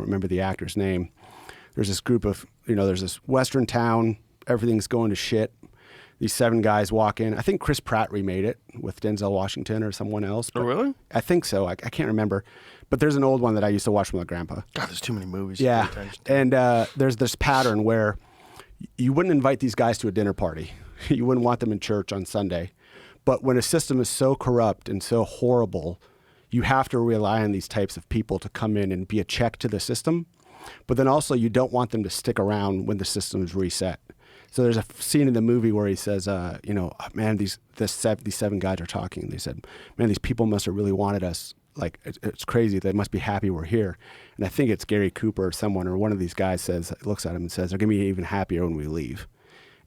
don't remember the actor's name. There's this group of, there's this Western town. Everything's going to shit. These 7 guys walk in. I think Chris Pratt remade it with Denzel Washington or someone else. Oh, really? I think so. I can't remember. But there's an old one that I used to watch with my grandpa. God, there's too many movies. Yeah. And there's this pattern where you wouldn't invite these guys to a dinner party. You wouldn't want them in church on Sunday. But when a system is so corrupt and so horrible, you have to rely on these types of people to come in and be a check to the system. But then also you don't want them to stick around when the system is reset. So there's a scene in the movie where he says, man, these 7 guys are talking. They said, man, these people must have really wanted us. Like, it's crazy. They must be happy we're here. And I think it's Gary Cooper or someone, or one of these guys looks at him and says, they're going to be even happier when we leave.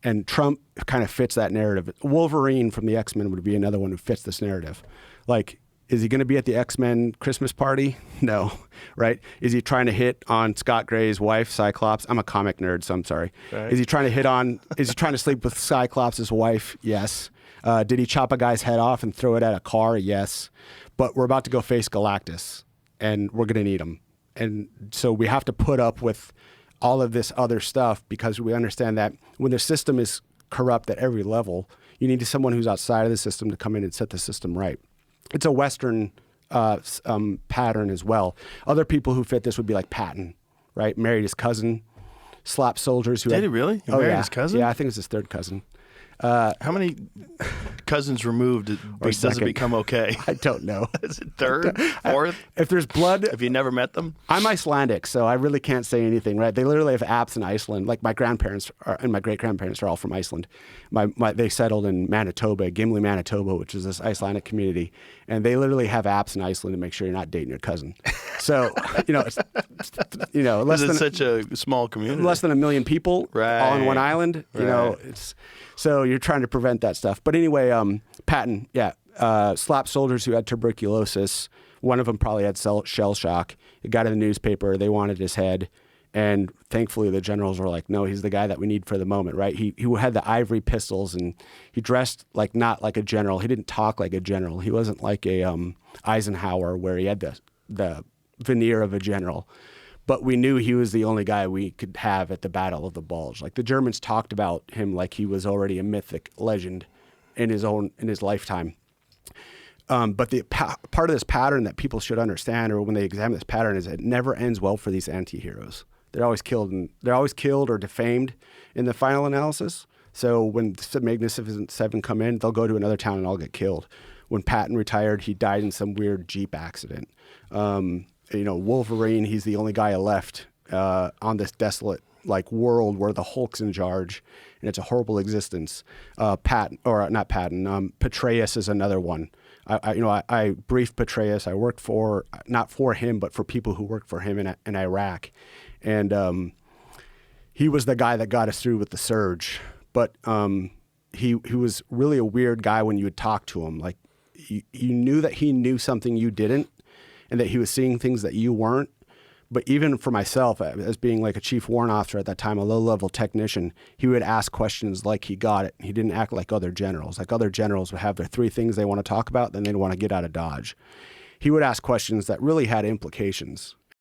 And Trump kind of fits that narrative. Wolverine from the X-Men would be another one who fits this narrative. Like, is he going to be at the X-Men Christmas party? No, right? Is he trying to hit on Scott Gray's wife, Cyclops? I'm a comic nerd, so I'm sorry. Right. Is he trying to sleep with Cyclops' wife? Yes. Did he chop a guy's head off and throw it at a car? Yes. But we're about to go face Galactus, and we're going to need him. And so we have to put up with all of this other stuff because we understand that when the system is corrupt at every level, you need someone who's outside of the system to come in and set the system right. It's a Western pattern as well. Other people who fit this would be like Patton, right? Married his cousin, slapped soldiers. Did he really? He married his cousin? Yeah, I think it's his 3rd cousin. How many cousins removed does it become okay? I don't know. Is it 3rd, 4th? If there's blood... Have you never met them? I'm Icelandic, so I really can't say anything, right? They literally have apps in Iceland. Like my grandparents and my great-grandparents are all from Iceland. They settled in Manitoba, Gimli, Manitoba, which is this Icelandic community. And they literally have apps in Iceland to make sure you're not dating your cousin. So, it's such a small community. Less than 1 million people all on one island. So you're trying to prevent that stuff. But anyway, Patton, slapped soldiers who had tuberculosis. One of them probably had shell shock. It got in the newspaper. They wanted his head. And thankfully, the generals were like, no, he's the guy that we need for the moment, right? He had the ivory pistols, and he dressed not like a general. He didn't talk like a general. He wasn't like a Eisenhower where he had the veneer of a general. But we knew he was the only guy we could have at the Battle of the Bulge. Like the Germans talked about him like he was already a mythic legend in his lifetime. But the part of this pattern that people should understand, or when they examine this pattern, is it never ends well for these anti-heroes. They're always killed or defamed in the final analysis. So when the Magnificent Seven come in, they'll go to another town and all get killed. When Patton retired, he died in some weird Jeep accident. Wolverine, he's the only guy left on this desolate world where the Hulk's in charge, and it's a horrible existence. Petraeus is another one. I briefed Petraeus. I worked not for him, but for people who worked for him in Iraq. And he was the guy that got us through with the surge. But he was really a weird guy when you would talk to him. Like you knew that he knew something you didn't, and that he was seeing things that you weren't. But even for myself, as being like a chief warrant officer at that time, a low-level technician, he would ask questions like he got it. He didn't act like other generals. Like other generals would have their 3 things they want to talk about, then they'd want to get out of Dodge. He would ask questions that really had implications.